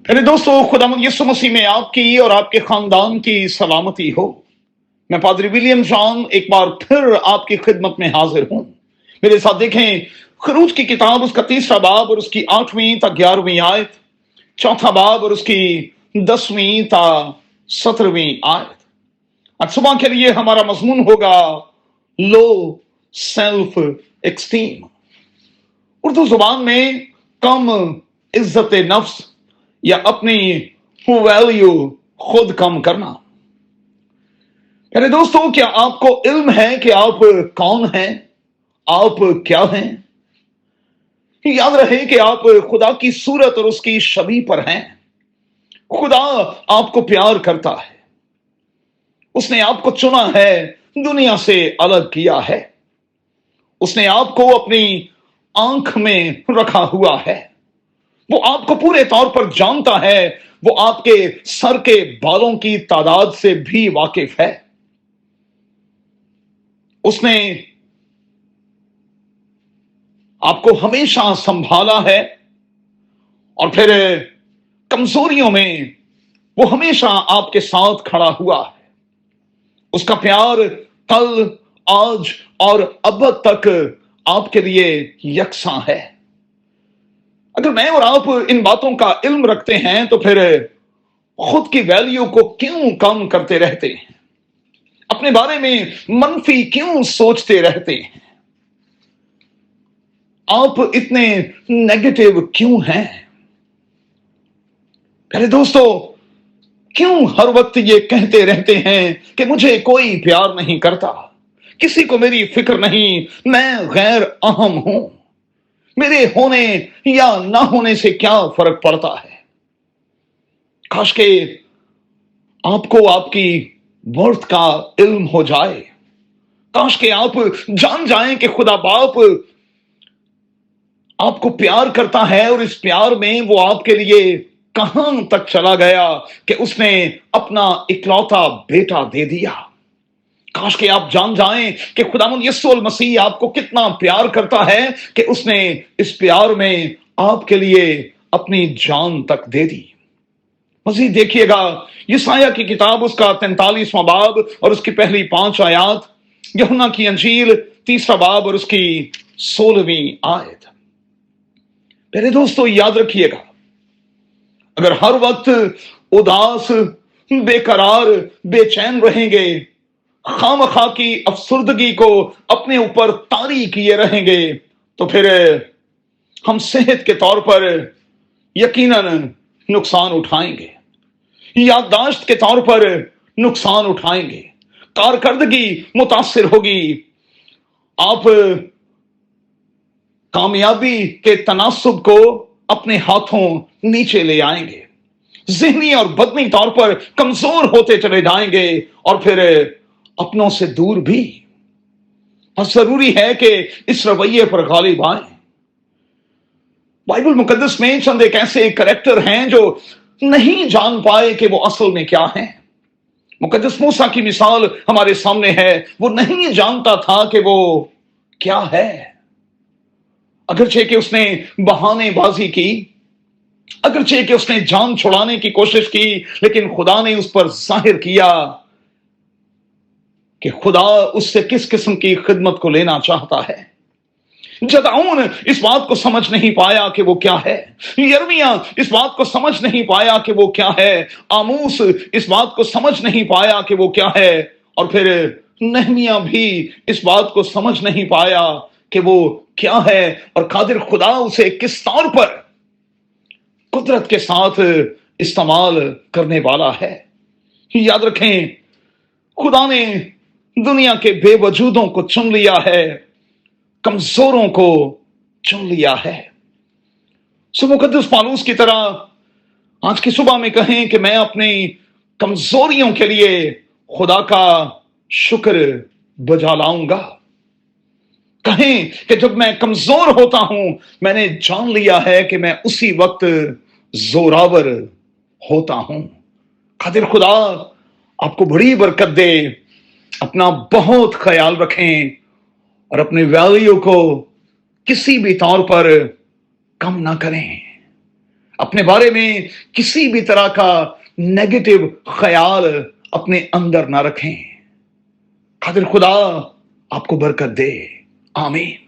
मेरे दोस्तों, खुदावंद यीशु मसीह में आपकी और आपके खानदान की सलामती हो। मैं पादरी विलियम जॉन एक बार फिर आपकी खिदमत में हाजिर हूं। मेरे साथ देखें खरूज की किताब, उसका 3रा बाब और उसकी 8वीं ता 11वीं आयत, 4था बाब और उसकी 10वीं ता 17वीं आयत। आज सुबह के लिए हमारा मजमून होगा लो सेल्फ एक्सटीम। उर्दू जुबान में कम इज्जत नफ्स या अपनी वैल्यू खुद कम करना। मेरे दोस्तों, क्या आपको इल्म है कि आप कौन हैं, आप क्या हैं? याद रहे कि आप खुदा की सूरत और उसकी छवि पर हैं। खुदा आपको प्यार करता है। उसने आपको चुना है, दुनिया से अलग किया है। उसने आपको अपनी आंख में रखा हुआ है। वो आपको पूरे तौर पर जानता है। वो आपके सर के बालों की तादाद से भी वाकिफ है। उसने आपको हमेशा संभाला है और फिर कमजोरियों में वो हमेशा आपके साथ खड़ा हुआ है। उसका प्यार कल, आज और अब तक आपके लिए यकसा है। अगर मैं और आप इन बातों का इल्म रखते हैं तो फिर खुद की वैल्यू को क्यों कम करते रहते हैं? अपने बारे में मनफी क्यों सोचते रहते हैं? आप इतने नेगेटिव क्यों हैं? मेरे दोस्तों, क्यों हर वक्त ये कहते रहते हैं कि मुझे कोई प्यार नहीं करता, किसी को मेरी फिक्र नहीं, मैं गैर अहम हूं, मेरे होने या ना होने से क्या फर्क पड़ता है? काश के आपको आपकी वर्थ का इल्म हो जाए। काश के आप जान जाएं कि खुदा बाप आपको प्यार करता है और इस प्यार में वो आपके लिए कहां तक चला गया कि उसने अपना इकलौता बेटा दे दिया। काश के आप जान जाएं कि खुदावंद यीशु मसीह आपको कितना प्यार करता है कि उसने इस प्यार में आपके लिए अपनी जान तक दे दी। मजीद देखिएगा, यशायाह की किताब, उसका 43वां बाब और उसकी पहली 5 आयत, यूहन्ना की अंजील 3रा बाब और उसकी 16वीं आयत। मेरे दोस्तों, याद रखिएगा, अगर हर वक्त उदास, बेकरार, बेचैन रहेंगे, खामखा की अफसुर्दगी को अपने ऊपर तारी किए रहेंगे, तो फिर हम सेहत के तौर पर यकीनन नुकसान उठाएंगे, याददाश्त के तौर पर नुकसान उठाएंगे, कारकर्दगी मुतासिर होगी। आप कामयाबी के तनासुब को अपने हाथों नीचे ले आएंगे, ज़हनी और बदनी तौर पर कमजोर होते चले जाएंगे और फिर अपनों से दूर भी। और जरूरी है कि इस रवैये पर गालिब आए। बाइबल मुकद्दस में चंद एक ऐसे कैरेक्टर हैं जो नहीं जान पाए कि वो असल में क्या है। मुकद्दस मूसा की मिसाल हमारे सामने है। वो नहीं जानता था कि वो क्या है। अगरचे कि उसने बहानेबाजी की, अगरचे कि उसने जान छुड़ाने की कोशिश की, लेकिन खुदा ने उस पर जाहिर किया कि खुदा उससे किस किस्म की खिदमत को लेना चाहता है। जदाऊन इस बात को समझ नहीं पाया कि वो क्या है। यर्मिया इस बात को समझ नहीं पाया कि वो क्या है। आमूस इस बात को समझ नहीं पाया कि वो क्या है। और फिर नहमिया भी इस बात को समझ नहीं पाया कि वो क्या है और कादिर खुदा उसे किस तौर पर कुदरत के साथ इस्तेमाल करने वाला है। याद रखें, खुदा ने दुनिया के बेवजूदों को चुन लिया है, कमजोरों को चुन लिया है। सो मुकद्दस पौलुस की तरह आज की सुबह में कहें कि मैं अपनी कमजोरियों के लिए खुदा का शुक्र बजा लाऊंगा। कहें कि जब मैं कमजोर होता हूं, मैंने जान लिया है कि मैं उसी वक्त जोरावर होता हूं। कादिर खुदा आपको बड़ी बरकत दे। अपना बहुत ख्याल रखें और अपने वैल्यू को किसी भी तौर पर कम ना करें। اپنے بارے میں کسی بھی طرح کا نیگیٹو خیال اپنے اندر نہ رکھیں۔ قادر خدا آپ کو برکت دے، آمین۔